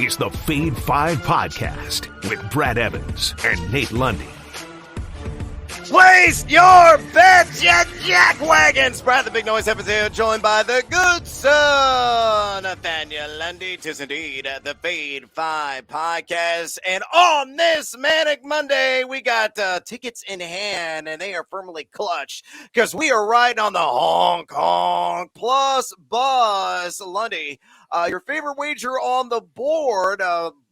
is the Fade 5 Podcast with Brad Evans and Nate Lundy. Place your bets, you jackwagons! Brad the Big Noise Evans here, joined by the good son, Nathaniel Lundy. 'Tis indeed the Fade 5 Podcast. And on this Manic Monday, we got tickets in hand, and they are firmly clutched because we are riding on the Hong Kong Plus Buzz. Lundy, your favorite wager on the board,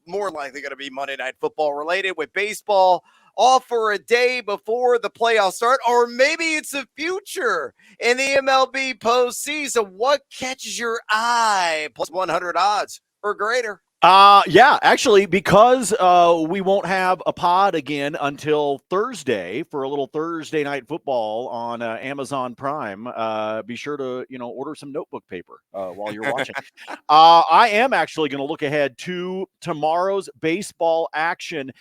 more likely going to be Monday Night Football related with baseball off for a day before the playoffs start, or maybe it's the future in the MLB postseason. What catches your eye? Plus 100 odds or greater. Yeah, actually, because we won't have a pod again until Thursday for a little Thursday night football on Amazon Prime. Be sure to, order some notebook paper while you're watching. I am actually going to look ahead to tomorrow's baseball action.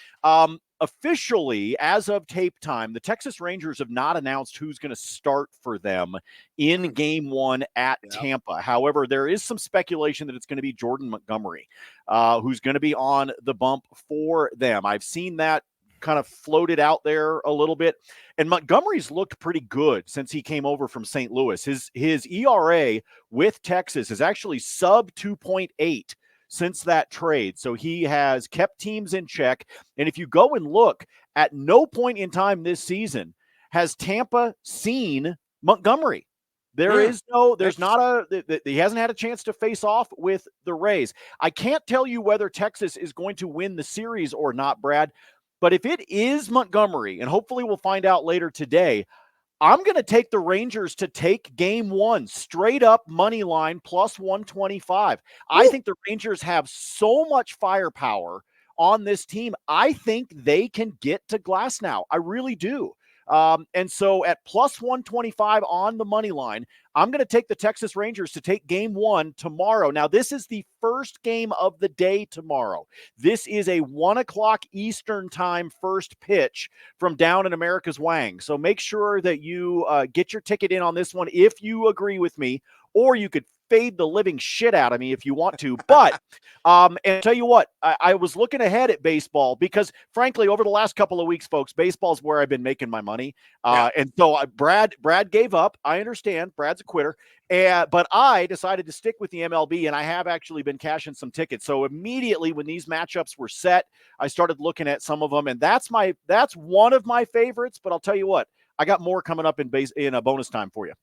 Officially, as of tape time, the Texas Rangers have not announced who's going to start for them in Game 1 at Tampa. However, there is some speculation that it's going to be Jordan Montgomery, who's going to be on the bump for them. I've seen that kind of floated out there a little bit, and Montgomery's looked pretty good since he came over from St. Louis. His ERA with Texas is actually sub 2.8. since that trade. So he has kept teams in check. And if you go and look, at no point in time this season has Tampa seen Montgomery. He hasn't had a chance to face off with the Rays. I can't tell you whether Texas is going to win the series or not, Brad, but if it is Montgomery, and hopefully we'll find out later today, I'm going to take the Rangers to take Game 1 straight up money line plus 125. I think the Rangers have so much firepower on this team. I think they can get to Glasnow. I really do. And so at plus 125 on the money line, I'm going to take the Texas Rangers to take Game 1 tomorrow. Now, this is the first game of the day tomorrow. This is a 1 o'clock Eastern time first pitch from down in America's Wang. So make sure that you get your ticket in on this one if you agree with me, or you could fade the living shit out of me if you want to. But, and tell you what, I was looking ahead at baseball because, frankly, over the last couple of weeks, folks, baseball's where I've been making my money. And so Brad gave up. I understand. Brad's a quitter. But I decided to stick with the MLB, and I have actually been cashing some tickets. So immediately when these matchups were set, I started looking at some of them, and that's one of my favorites. But I'll tell you what, I got more coming up in a bonus time for you.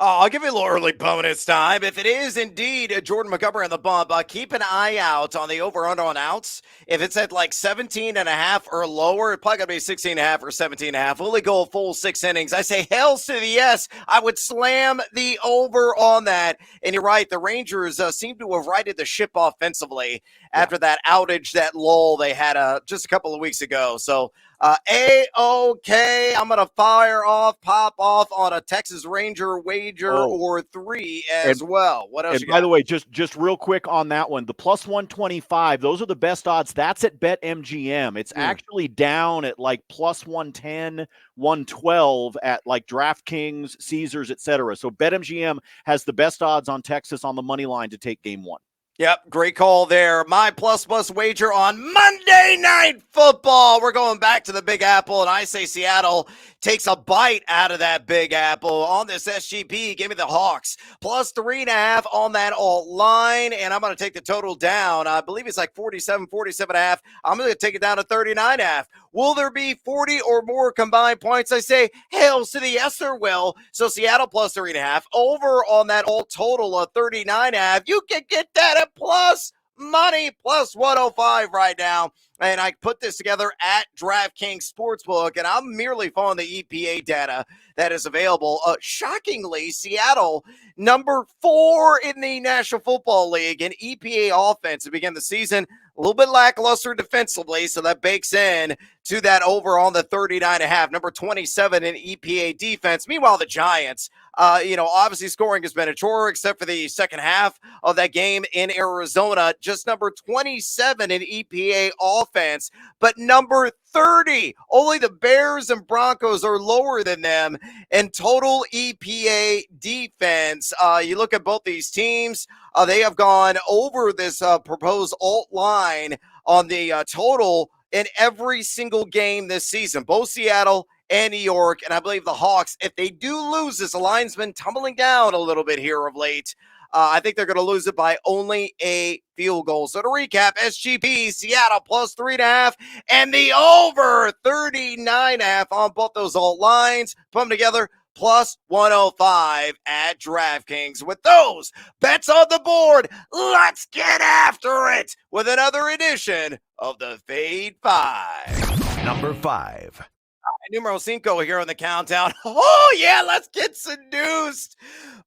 I'll give you a little early bonus time. If it is indeed Jordan Montgomery on the bump, keep an eye out on the over-under on outs. If it's at like 17.5 or lower, it's probably going to be 16.5 or 17.5. Only go a full 6 innings. I say hells to the yes. I would slam the over on that. And you're right, the Rangers seem to have righted the ship offensively after that outage, that lull they had just a couple of weeks ago. So, A-OK, I'm going to pop off on a Texas Ranger wager or 3 as well. What else you got? By the way, just real quick on that one, the plus 125, those are the best odds. That's at BetMGM. It's actually down at like plus 110, 112 at like DraftKings, Caesars, etc. So BetMGM has the best odds on Texas on the money line to take Game 1. Yep, great call there. My plus wager on Monday Night Football. We're going back to the Big Apple, and I say Seattle takes a bite out of that Big Apple on this SGP. Give me the Hawks. Plus 3.5 on that alt line, and I'm going to take the total down. I believe it's like 47.5. I'm going to take it down to 39.5. Will there be 40 or more combined points? I say, hails to the yes, there will. So Seattle plus 3.5. Over on that alt total of 39.5. You can get that at plus money, plus 105 right now. And I put this together at DraftKings Sportsbook, and I'm merely following the EPA data that is available. Shockingly, Seattle, number 4 in the National Football League in EPA offense to begin the season. A little bit lackluster defensively, so that bakes in to that over on the 39.5. Number 27 in EPA defense. Meanwhile, the Giants, obviously scoring has been a chore except for the second half of that game in Arizona. Just number 27 in EPA offense, but number 30. Only the Bears and Broncos are lower than them in total EPA defense. You look at both these teams, They have gone over this proposed alt line on the total in every single game this season, both Seattle and New York. And I believe the Hawks, if they do lose this, the line's been tumbling down a little bit here of late. I think they're going to lose it by only a field goal. So to recap, SGP, Seattle plus 3.5, and the over 39.5 on both those alt lines. Put them together, plus 105 at DraftKings. With those bets on the board, let's get after it with another edition of the Fade 5. Number 5. Numero cinco here on the countdown. Oh, yeah, let's get seduced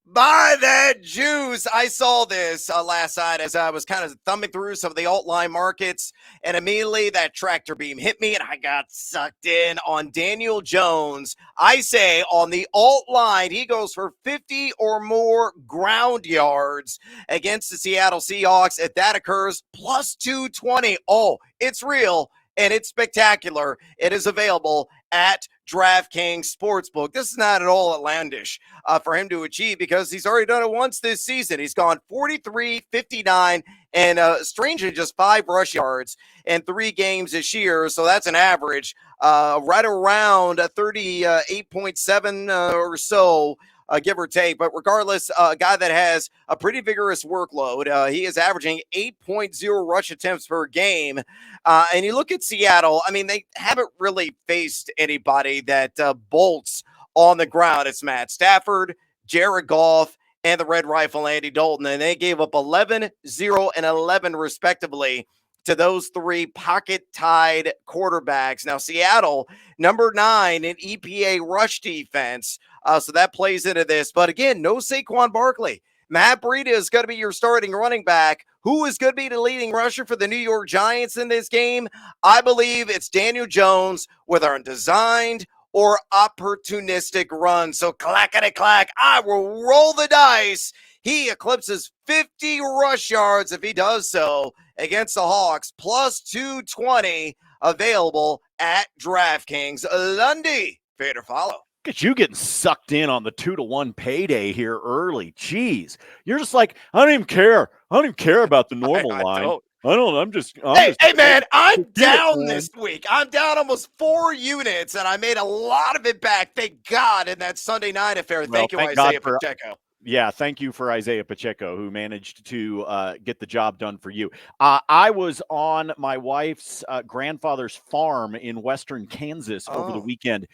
by that juice. I saw this last night as I was kind of thumbing through some of the alt line markets, and immediately that tractor beam hit me, and I got sucked in on Daniel Jones. I say on the alt line, he goes for 50 or more ground yards against the Seattle Seahawks. If that occurs, plus 220. Oh, it's real. And it's spectacular. It is available at DraftKings Sportsbook. This is not at all outlandish for him to achieve because he's already done it once this season. He's gone 43, 59, and strangely just 5 rush yards in 3 games this year. So that's an average right around 38.7 or so. Give or take. But regardless, a guy that has a pretty vigorous workload. He is averaging 8.0 rush attempts per game. And you look at Seattle, I mean, they haven't really faced anybody that bolts on the ground. It's Matt Stafford, Jared Goff, and the Red Rifle Andy Dalton. And they gave up 11, 0, and 11 respectively to those 3 pocket-tied quarterbacks. Now, Seattle, number 9 in EPA rush defense. So that plays into this. But again, no Saquon Barkley. Matt Breida is going to be your starting running back. Who is going to be the leading rusher for the New York Giants in this game? I believe it's Daniel Jones with our designed or opportunistic run. So clackety-clack, I will roll the dice. He eclipses 50 rush yards if he does so against the Hawks, plus 220 available at DraftKings. Lundy, fade or follow. Look at you getting sucked in on the 2-to-1 payday here early. Jeez. You're just like, I don't even care. I don't even care about the normal line. I'm just hey, man, I'm down this week. I'm down almost 4 units, and I made a lot of it back, thank God, in that Sunday night affair. Thank you, Isaiah Pacheco. Yeah, thank you for Isaiah Pacheco, who managed to get the job done for you. I was on my wife's grandfather's farm in western Kansas over the weekend.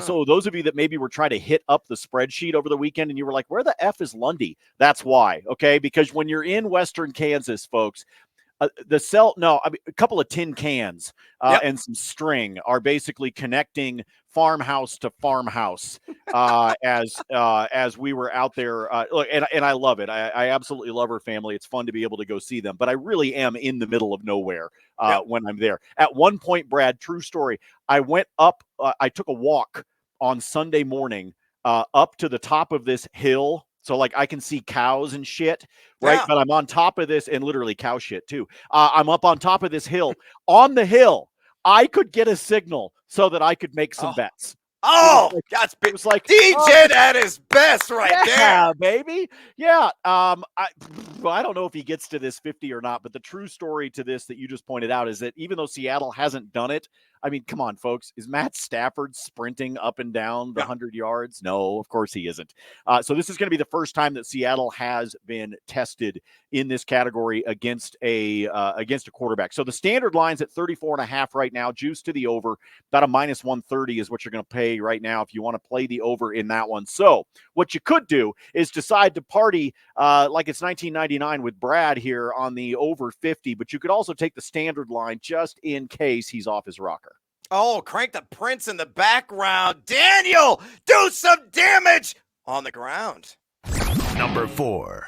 So those of you that maybe were trying to hit up the spreadsheet over the weekend and you were like, where the F is Lundy? That's why, okay? Because when you're in western Kansas, folks, a couple of tin cans and some string are basically connecting farmhouse to farmhouse as we were out there. Look, and I love it. I absolutely love her family. It's fun to be able to go see them, but I really am in the middle of nowhere when I'm there. At one point, Brad, true story, I went up, I took a walk on Sunday morning up to the top of this hill. So like I can see cows and shit, right? Yeah. But I'm on top of this, and literally cow shit too. I'm up on top of this hill. On the hill, I could get a signal so that I could make some bets. Oh, that's big. It was like DJ at his best right there. Yeah, baby. Yeah. I don't know if he gets to this 50 or not, but the true story to this that you just pointed out is that even though Seattle hasn't done it, I mean, come on, folks. Is Matt Stafford sprinting up and down the 100 yards? No, of course he isn't. So this is going to be the first time that Seattle has been tested in this category against a quarterback. So the standard line's at 34.5 right now, juice to the over. About a minus 130 is what you're going to pay right now if you want to play the over in that one. So what you could do is decide to party like it's 1999 with Brad here on the over 50, but you could also take the standard line just in case he's off his rocker. Oh, crank the Prince in the background. Daniel, do some damage on the ground. Number 4.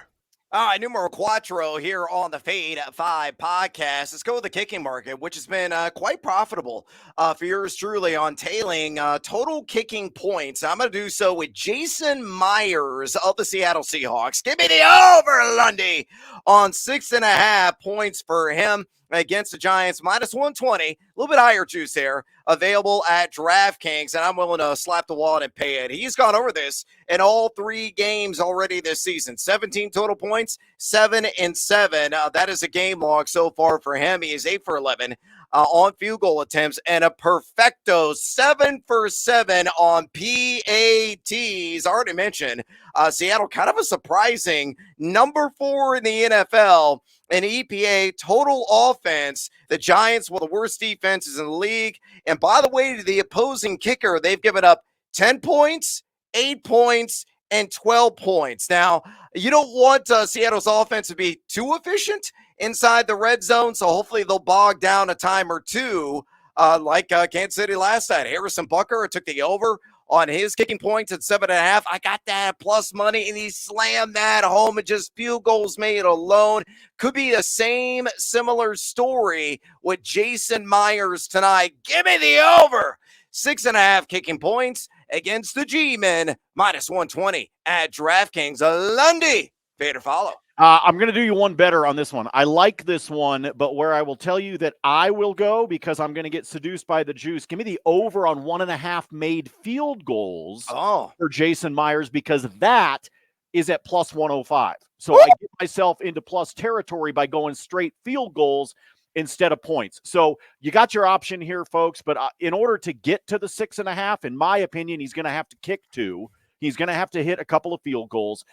All right, numero cuatro here on the Fade 5 podcast. Let's go with the kicking market, which has been quite profitable for yours truly on tailing total kicking points. I'm going to do so with Jason Myers of the Seattle Seahawks. Give me the over, Lundy, on 6.5 points for him. against the Giants, minus 120, a little bit higher juice there, available at DraftKings, and I'm willing to slap the wallet and pay it. He's gone over this in all 3 games already this season. 17 total points, 7-7. That is a game log so far for him. He is 8 for 11 on field goal attempts and a perfecto 7 for 7 on PATs. Already mentioned Seattle, kind of a surprising number 4 in the NFL in EPA total offense. The Giants were the worst defenses in the league. And by the way, to the opposing kicker, they've given up 10 points, 8 points, and 12 points. Now, you don't want Seattle's offense to be too efficient inside the red zone, so hopefully they'll bog down a time or two like Kansas City last night. Harrison Butker took the over on his kicking points at 7.5. I got that plus money, and he slammed that home and just field goals made alone. Could be the same similar story with Jason Myers tonight. Give me the over. 6.5 kicking points against the G-Men, minus 120 at DraftKings. Lundy, fade or follow. I'm going to do you one better on this one. I like this one, but where I will tell you that I will go because I'm going to get seduced by the juice. Give me the over on 1.5 made field goals for Jason Myers, because that is at plus 105. So I get myself into plus territory by going straight field goals instead of points. So you got your option here, folks. But in order to get to the 6.5, in my opinion, he's going to have to kick 2. He's going to have to hit a couple of field goals,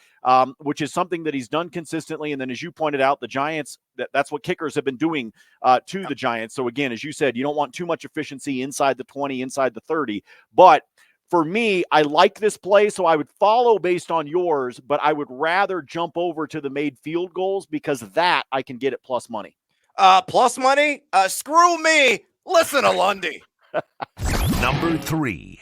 which is something that he's done consistently. And then, as you pointed out, the Giants, that's what kickers have been doing to the Giants. So, again, as you said, you don't want too much efficiency inside the 20, inside the 30. But for me, I like this play, so I would follow based on yours, but I would rather jump over to the made field goals because that I can get at plus money. Plus money? Screw me. Listen to Lundy. Number 3.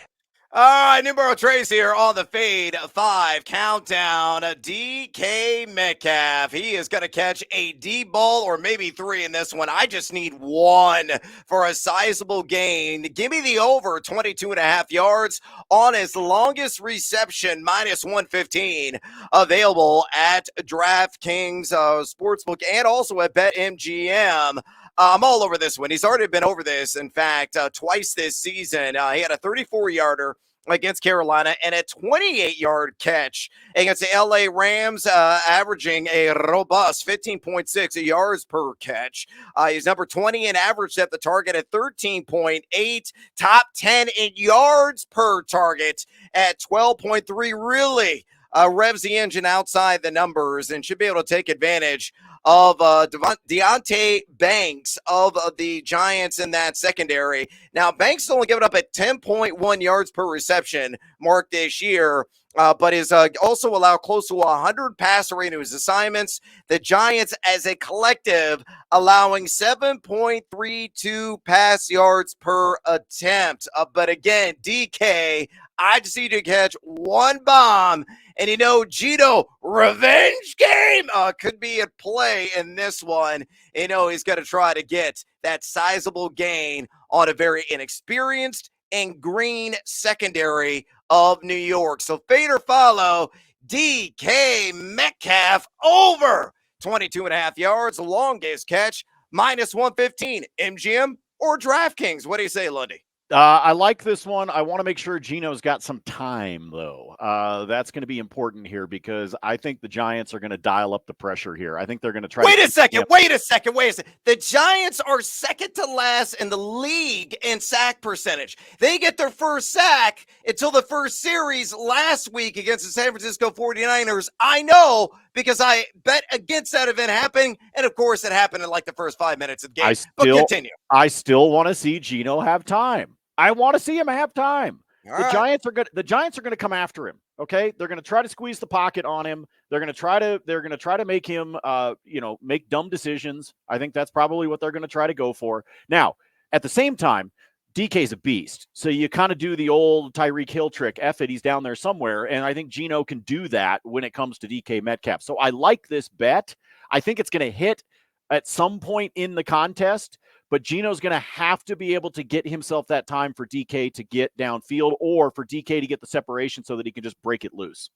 All right, numero Trace here on the Fade 5 countdown. DK Metcalf. He is going to catch a deep ball or maybe 3 in this one. I just need 1 for a sizable gain. Give me the over 22.5 yards on his longest reception, minus 115. Available at DraftKings Sportsbook and also at BetMGM. I'm all over this one. He's already been over this, in fact, twice this season. He had a 34-yarder against Carolina and a 28-yard catch against the LA Rams, averaging a robust 15.6 yards per catch. He's number 20 in average depth of target at 13.8, top 10 in yards per target at 12.3. Really revs the engine outside the numbers and should be able to take advantage of Deontay Banks of the Giants in that secondary. Now, Banks only given up at 10.1 yards per reception mark this year, but is also allowed close to 100 passer rating to his assignments. The Giants, as a collective, allowing 7.32 pass yards per attempt. But again, DK, I just need to catch 1 bomb. And Geno, revenge game could be at play in this one. He's going to try to get that sizable gain on a very inexperienced and green secondary of New York. So fade or follow, DK Metcalf over 22.5 yards, longest catch, minus 115. MGM or DraftKings? What do you say, Lundy? I like this one. I want to make sure Geno's got some time, though. That's going to be important here because I think the Giants are going to dial up the pressure here. I think they're going to try. Wait a second. The Giants are second to last in the league in sack percentage. They get their first sack until the first series last week against the San Francisco 49ers. I know because I bet against that event happening, and of course it happened in like the first 5 minutes of the game. But continue. I still want to see Geno have time. I want to see him have time. The Giants are going to come after him. Okay, they're going to try to squeeze the pocket on him. They're going to try to make him, make dumb decisions. I think that's probably what they're going to try to go for. Now, at the same time, DK's a beast. So you kind of do the old Tyreek Hill trick. F it, he's down there somewhere. And I think Geno can do that when it comes to DK Metcalf. So I like this bet. I think it's going to hit at some point in the contest. But Geno's going to have to be able to get himself that time for DK to get downfield or for DK to get the separation so that he can just break it loose.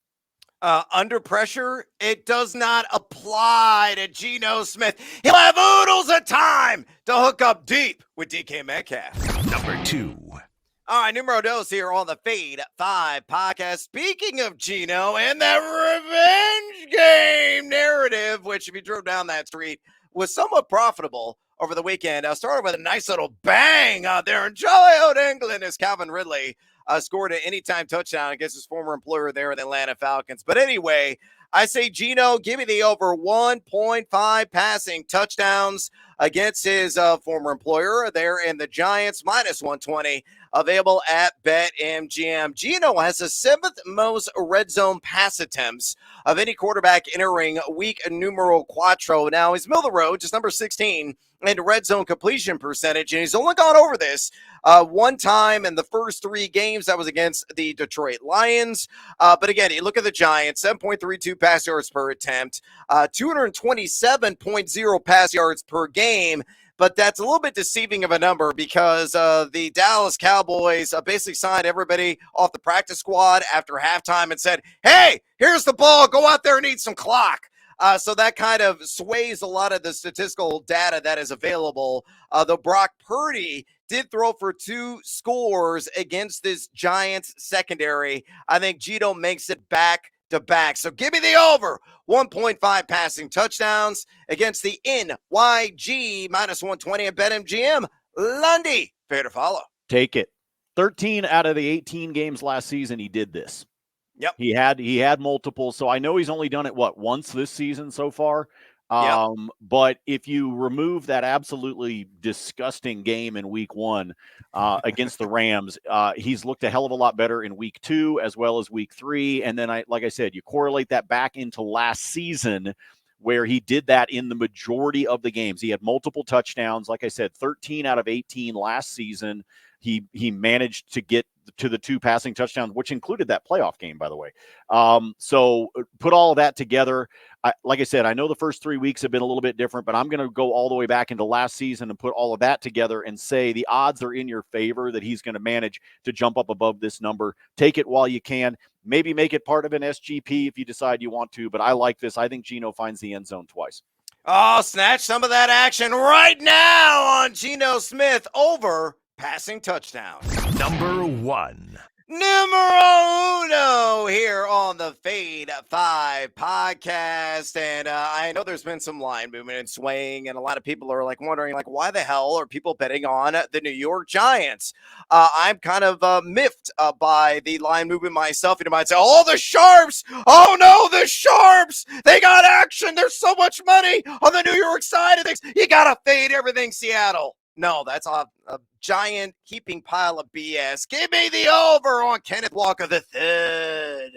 Under pressure, it does not apply to Geno Smith. He'll have oodles of time to hook up deep with DK Metcalf. Number 2. All right, numero dos here on the Fade 5 podcast. Speaking of Geno and that revenge game narrative, which if you drove down that street was somewhat profitable over the weekend. Started with a nice little bang out there in jolly old England as Calvin Ridley scored an anytime touchdown against his former employer there, the Atlanta Falcons. But anyway, I say Geno, give me the over 1.5 passing touchdowns against his former employer there in the Giants, minus 120, available at BetMGM. Geno has the 7th most red zone pass attempts of any quarterback entering week numero cuatro. Now, he's middle of the road, just number 16 in red zone completion percentage, and he's only gone over this one time in the first 3 games. That was against the Detroit Lions. But again, you look at the Giants, 7.32 pass yards per attempt, 227.0 pass yards per game. But that's a little bit deceiving of a number because the Dallas Cowboys basically signed everybody off the practice squad after halftime and said, hey, here's the ball. Go out there and eat some clock. So that kind of sways a lot of the statistical data that is available. Though Brock Purdy did throw for 2 scores against this Giants secondary, I think Geno makes it back to back. So give me the over 1.5 passing touchdowns against the NYG, minus 120 at BetMGM. Lundy, fair to follow. Take it. 13 out of the 18 games last season, he did this. Yep. He had multiple. So I know he's only done it once this season so far. But if you remove that absolutely disgusting game in week 1 against the Rams, he's looked a hell of a lot better in week 2 as well as week 3. And then like I said, you correlate that back into last season where he did that in the majority of the games. He had multiple touchdowns. Like I said, 13 out of 18 last season. He managed to get to the 2 passing touchdowns, which included that playoff game, by the way. So put all of that together. Like I said, I know the first 3 weeks have been a little bit different, but I'm going to go all the way back into last season and put all of that together and say the odds are in your favor that he's going to manage to jump up above this number. Take it while you can. Maybe make it part of an SGP if you decide you want to, but I like this. I think Geno finds the end zone twice. Oh, snatch some of that action right now on Geno Smith over passing touchdowns. Number 1. Numero uno here on the Fade 5 podcast. And I know there's been some line movement and swaying, and a lot of people are wondering why the hell are people betting on the New York Giants? I'm kind of miffed by the line movement myself. You might say, oh, the Sharps. Oh, no, the Sharps. They got action. There's so much money on the New York side of things. You got to fade everything Seattle. No, that's a giant heaping pile of BS. Give me the over on Kenneth Walker III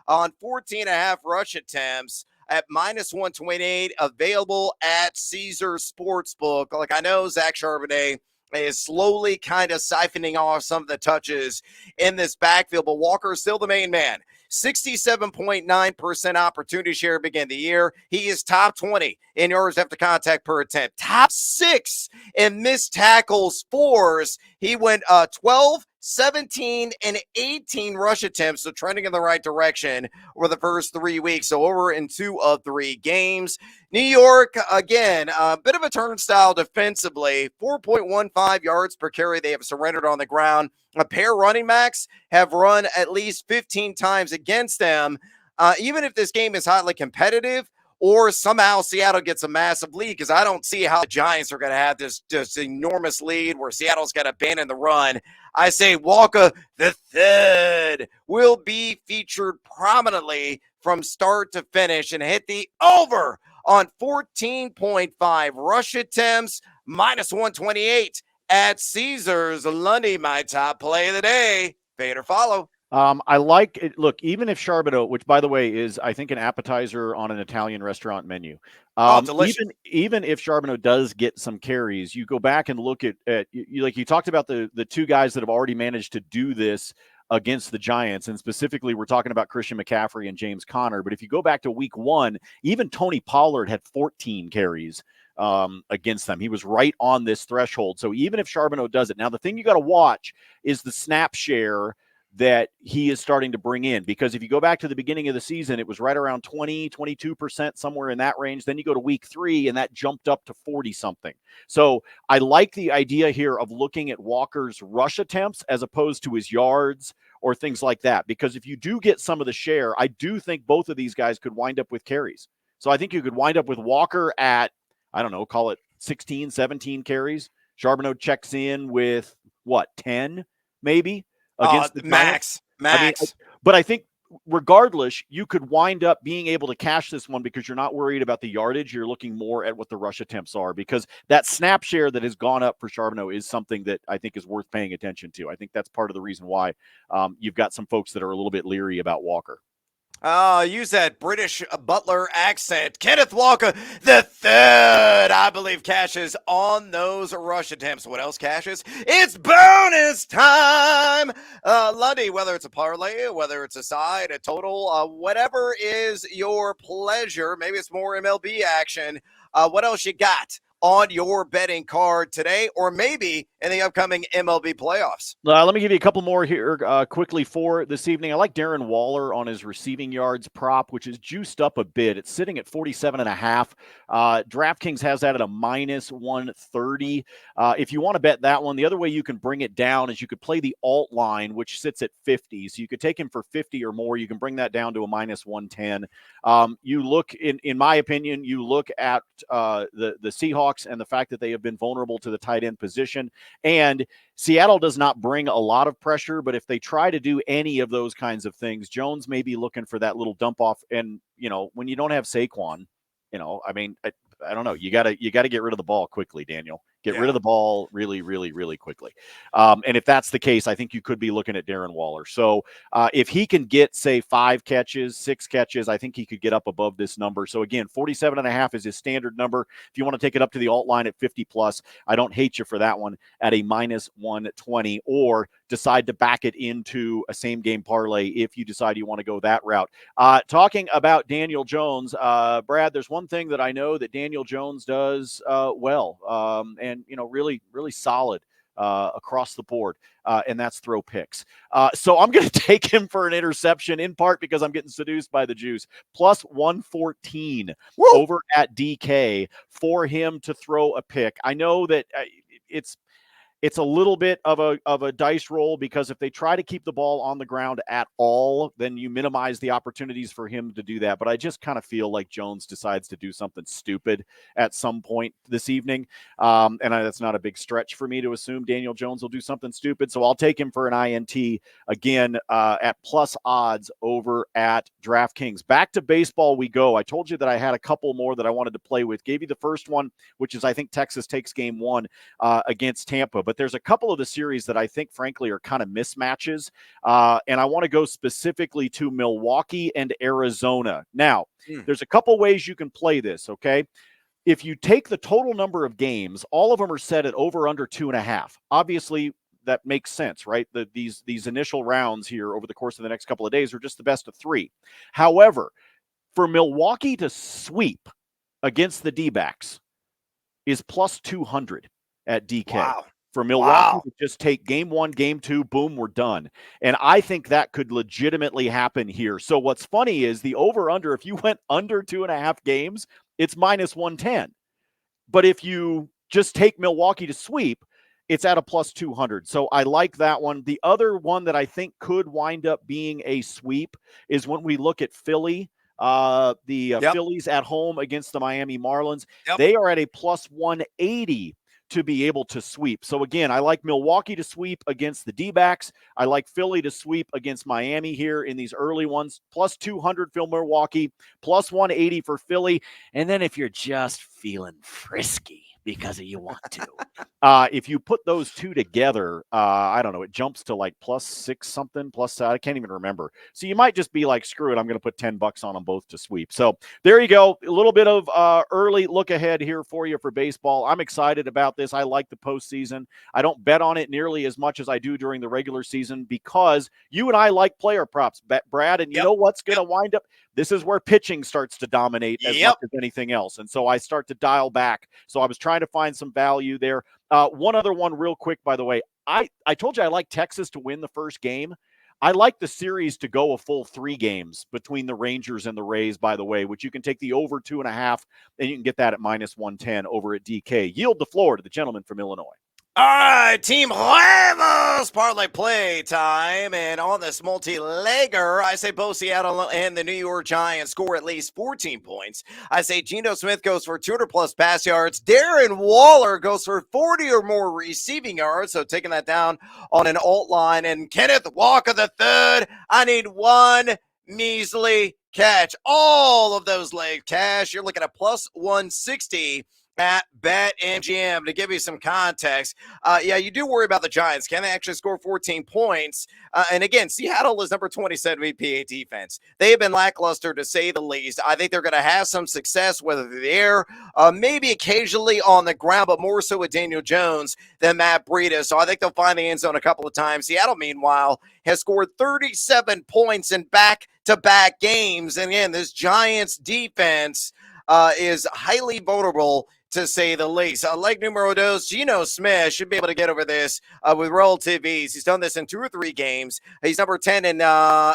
on 14.5 rush attempts at minus 128, available at Caesar Sportsbook. I know Zach Charbonnet is slowly kind of siphoning off some of the touches in this backfield, but Walker is still the main man. 67.9% opportunity share begin the year. He is top 20 in yards after contact per attempt. Top 6 in missed tackles fours. He went 12, 17, and 18 rush attempts, so trending in the right direction over the first 3 weeks. So over in 2 of 3 games. New York, again, a bit of a turnstile defensively. 4.15 yards per carry they have surrendered on the ground. A pair running backs have run at least 15 times against them. Even if this game is hotly competitive, or somehow Seattle gets a massive lead, because I don't see how the Giants are going to have this just enormous lead where Seattle's going to abandon the run. I say Walker the third will be featured prominently from start to finish and hit the over on 14.5 rush attempts, minus 128 at Caesars. Lundy, my top play of the day. Fade or follow. I like it. Look, even if Charbonneau, which by the way is, I think, an appetizer on an Italian restaurant menu. Even if Charbonneau does get some carries, you go back and look at you talked about the 2 guys that have already managed to do this against the Giants. And specifically, we're talking about Christian McCaffrey and James Conner. But if you go back to week 1, even Tony Pollard had 14 carries against them. He was right on this threshold. So even if Charbonneau does it, now the thing you got to watch is the snap share that he is starting to bring in. Because if you go back to the beginning of the season, it was right around 20, 22%, somewhere in that range. Then you go to week 3 and that jumped up to 40 something. So I like the idea here of looking at Walker's rush attempts as opposed to his yards or things like that. Because if you do get some of the share, I do think both of these guys could wind up with carries. So I think you could wind up with Walker at, I don't know, call it 16, 17 carries. Charbonneau checks in with, 10 maybe against the Giants? Max. But I think regardless, you could wind up being able to cash this one because you're not worried about the yardage. You're looking more at what the rush attempts are, because that snap share that has gone up for Charbonneau is something that I think is worth paying attention to. I think that's part of the reason why you've got some folks that are a little bit leery about Walker. Use that British butler accent. Kenneth Walker the third, I believe, cashes on those rush attempts. What else cashes? It's bonus time. Lundy, whether it's a parlay, whether it's a side, a total, whatever is your pleasure. Maybe it's more MLB action. What else you got on your betting card today, or maybe in the upcoming MLB playoffs? Let me give you a couple more here quickly for this evening. I like Darren Waller on his receiving yards prop, which is juiced up a bit. It's sitting at 47.5. DraftKings has that at a minus 130. If you want to bet that one, the other way you can bring it down is you could play the alt line, which sits at 50. So you could take him for 50 or more. You can bring that down to a minus 110. You look, in my opinion, you look at the Seahawks and the fact that they have been vulnerable to the tight end position. And Seattle does not bring a lot of pressure, but if they try to do any of those kinds of things, Jones may be looking for that little dump off. And, when you don't have Saquon, I don't know. You got to get rid of the ball quickly, Daniel. Get rid of the ball really, really, really quickly. And if that's the case, I think you could be looking at Darren Waller. So if he can get, say, 5 catches, 6 catches, I think he could get up above this number. So again, 47.5 is his standard number. If you want to take it up to the alt line at 50 plus, I don't hate you for that one at a minus 120, or decide to back it into a same game parlay if you decide you want to go that route. Talking about Daniel Jones, Brad, there's one thing that I know that Daniel Jones does well, and really, really solid across the board, and that's throw picks. So I'm going to take him for an interception, in part because I'm getting seduced by the juice. Plus 114 over at DK for him to throw a pick. I know that it's a little bit of a dice roll, because if they try to keep the ball on the ground at all, then you minimize the opportunities for him to do that. But I just kind of feel like Jones decides to do something stupid at some point this evening. That's not a big stretch for me to assume Daniel Jones will do something stupid. So I'll take him for an INT again at plus odds over at DraftKings. Back to baseball we go. I told you that I had a couple more that I wanted to play with. Gave you the first one, which is I think Texas takes game 1 against Tampa. But there's a couple of the series that I think, frankly, are kind of mismatches. And I want to go specifically to Milwaukee and Arizona. Now, there's a couple ways you can play this, okay? If you take the total number of games, all of them are set at over under 2.5. Obviously, that makes sense, right? These initial rounds here over the course of the next couple of days are just the best of 3. However, for Milwaukee to sweep against the D-backs is plus 200 at DK. Wow. For Milwaukee to just take game 1, game 2, boom, we're done. And I think that could legitimately happen here. So what's funny is the over-under, if you went under 2.5 games, it's minus 110. But if you just take Milwaukee to sweep, it's at a plus 200. So I like that one. The other one that I think could wind up being a sweep is when we look at Philly. Phillies at home against the Miami Marlins. They are at a plus 180 to be able to sweep. So again, I like Milwaukee to sweep against the D-backs. I like Philly to sweep against Miami here in these early ones. Plus 200 for Milwaukee, plus 180 for Philly. And then if you're just feeling frisky because you want to, if you put those two together, I don't know, it jumps to like plus 6 something, plus, I can't even remember. So you might just be like, screw it, I'm going to put $10 on them both to sweep. So there you go. A little bit of early look ahead here for you for baseball. I'm excited about this. I like the postseason. I don't bet on it nearly as much as I do during the regular season, because you and I like player props, Brad, and you know what's going to wind up? This is where pitching starts to dominate as much as anything else. And so I start to dial back. So I was trying to find some value there. One other one real quick, by the way. I told you I like Texas to win the first game. I like the series to go a full 3 games between the Rangers and the Rays, by the way, which you can take the over 2.5, and you can get that at -110 over at DK. Yield the floor to the gentleman from Illinois. All right, Team Ramos, parlay play time. And on this multi-legger, I say both Seattle and the New York Giants score at least 14 points. I say Geno Smith goes for 200-plus pass yards. Darren Waller goes for 40 or more receiving yards. So taking that down on an alt line. And Kenneth Walker III, I need one measly catch. All of those leg cash, you're looking at plus 160 at BetMGM. To give you some context, you do worry about the Giants. Can they actually score 14 points? And again, Seattle is number 27 VPA defense. They have been lackluster, to say the least. I think they're going to have some success, whether they're maybe occasionally on the ground, but more so with Daniel Jones than Matt Breida. So I think they'll find the end zone a couple of times. Seattle, meanwhile, has scored 37 points in back-to-back games. And again, this Giants defense is highly vulnerable, to say the least. Leg numero dos, Geno Smith should be able to get over this with relative ease. He's done this in 2 or 3 games. He's number 10 in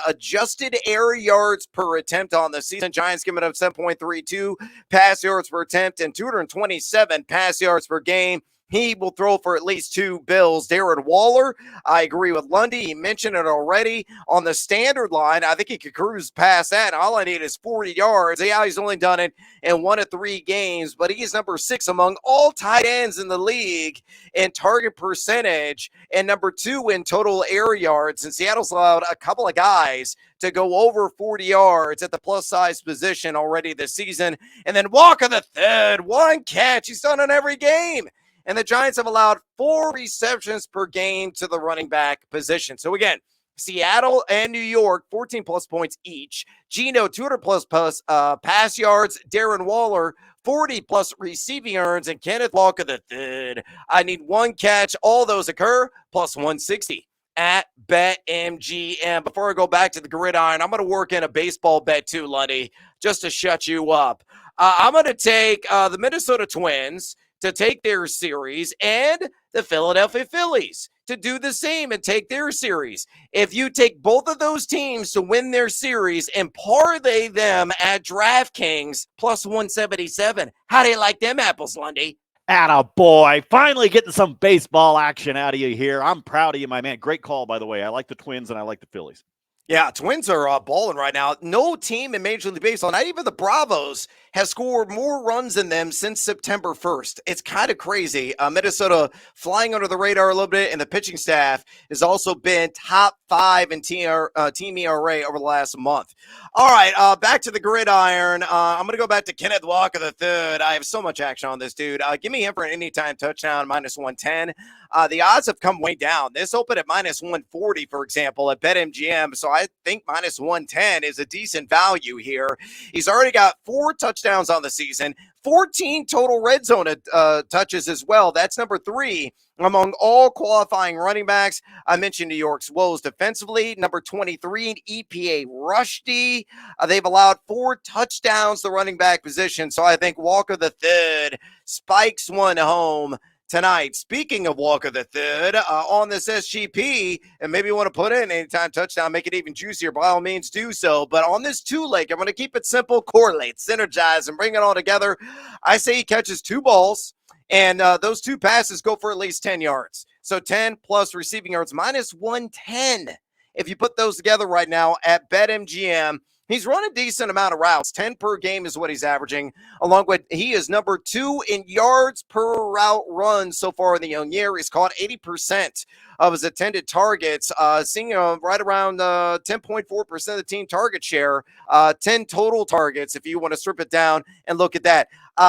adjusted air yards per attempt on the season. Giants giving up 7.32 pass yards per attempt and 227 pass yards per game. He will throw for at least 2 bills. Darren Waller, I agree with Lundy. He mentioned it already. On the standard line, I think he could cruise past that. All I need is 40 yards. Yeah, he's only done it in 1 of 3 games, but he's number 6 among all tight ends in the league in target percentage and number 2 in total air yards. And Seattle's allowed a couple of guys to go over 40 yards at the plus size position already this season. And then Walker the third, 1 catch. He's done in every game. And the Giants have allowed 4 receptions per game to the running back position. So again, Seattle and New York, 14-plus points each. Geno, 200-plus pass yards. Darren Waller, 40-plus receiving yards. And Kenneth Walker III, I need 1 catch. All those occur, plus 160 at BetMGM. Before I go back to the gridiron, I'm going to work in a baseball bet too, Lundy, just to shut you up. I'm going to take the Minnesota Twins to take their series and the Philadelphia Phillies to do the same and take their series. If you take both of those teams to win their series and parlay them at DraftKings plus 177, how do you like them apples, Lundy? Attaboy. Finally getting some baseball action out of you here. I'm proud of you, my man. Great call, by the way. I like the Twins and I like the Phillies. Yeah, Twins are balling right now. No team in Major League Baseball, not even the Bravos, has scored more runs than them since September 1st. It's kind of crazy. Minnesota flying under the radar a little bit, and the pitching staff has also been top 5 in team ERA over the last month. All right, back to the gridiron. I'm going to go back to Kenneth Walker III. I have so much action on this dude. Give me him for an anytime touchdown, -110. The odds have come way down. This opened at -140, for example, at BetMGM. So I think -110 is a decent value here. He's already got 4 touchdowns on the season, 14 total red zone touches as well. That's number 3 among all qualifying running backs. I mentioned New York's woes defensively, number 23 in EPA rush D. They've allowed 4 touchdowns to running back position. So I think Walker III spikes one home tonight. Speaking of Walker III, on this SGP, and maybe you want to put in anytime touchdown, make it even juicier, by all means do so. But on this 2-leg, I'm going to keep it simple, correlate, synergize, and bring it all together. I say he catches 2 balls, and those 2 passes go for at least 10 yards. So 10 plus receiving yards, -110. If you put those together right now at BetMGM, he's run a decent amount of routes. 10 per game is what he's averaging, along with he is number 2 in yards per route run so far in the young year. He's caught 80% of his intended targets, seeing right around 10.4% of the team target share, 10 total targets if you want to strip it down and look at that.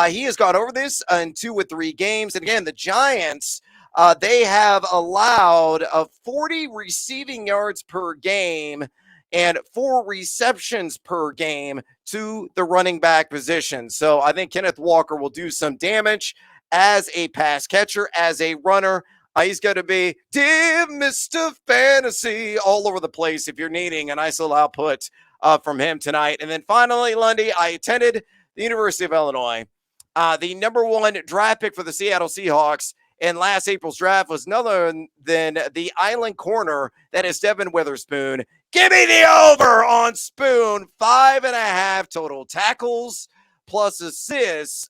He has gone over this in 2 or 3 games. And again, the Giants, they have allowed 40 receiving yards per game and 4 receptions per game to the running back position. So I think Kenneth Walker will do some damage as a pass catcher, as a runner. He's going to be Dear Mr. Fantasy all over the place if you're needing a nice little output from him tonight. And then finally, Lundy, I attended the University of Illinois. The number 1 draft pick for the Seattle Seahawks in last April's draft was none other than the island corner that is Devin Witherspoon. Give me the over on Spoon. 5.5 total tackles plus assists.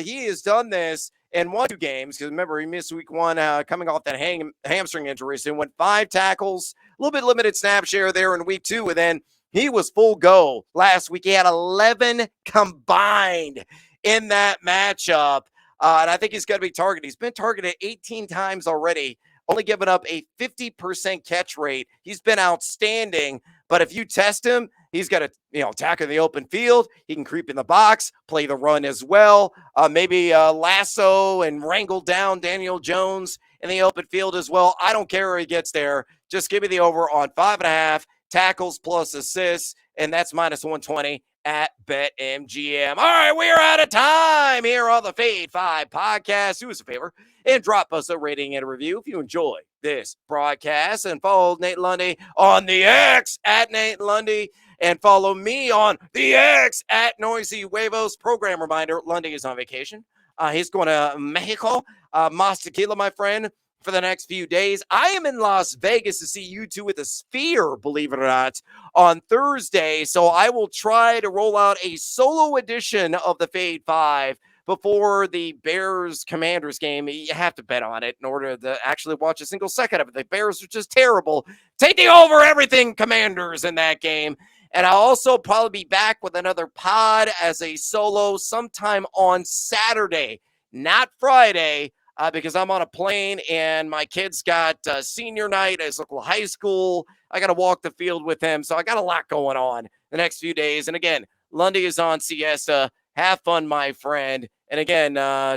He has done this in 2 games, because remember, he missed week 1 coming off that hamstring injury. So he went 5 tackles, a little bit limited snap share there in week 2, and then he was full go last week. He had 11 combined in that matchup, and I think he's going to be targeted. He's been targeted 18 times already, only given up a 50% catch rate. He's been outstanding, but if you test him, he's got to, attack in the open field. He can creep in the box, play the run as well. Maybe lasso and wrangle down Daniel Jones in the open field as well. I don't care where he gets there. Just give me the over on 5.5 tackles plus assists, and that's minus 120 at BetMGM. All right, we're out of time here on the Fade 5 podcast. Do us a favor and drop us a rating and a review if you enjoy this broadcast, and follow Nate Lundy on the X at Nate Lundy, and follow me on the X at Noisy Huevos. Program reminder, Lundy is on vacation. He's going to Mexico, Mas Tequila, my friend, for the next few days. I am in Las Vegas to see you two with the Sphere, believe it or not, on Thursday. So I will try to roll out a solo edition of the Fade 5 before the Bears-Commanders game. You have to bet on it in order to actually watch a single second of it. The Bears are just terrible. Taking over everything Commanders in that game. And I'll also probably be back with another pod as a solo sometime on Saturday, not Friday, because I'm on a plane and my kid's got senior night at his local high school. I got to walk the field with him. So I got a lot going on the next few days. And again, Lundy is on siesta. Have fun, my friend. And again,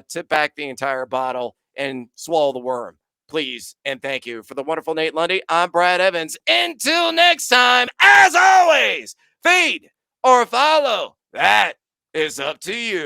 tip back the entire bottle and swallow the worm, please. And thank you. For the wonderful Nate Lundy, I'm Brad Evans. Until next time, as always, feed or follow. That is up to you.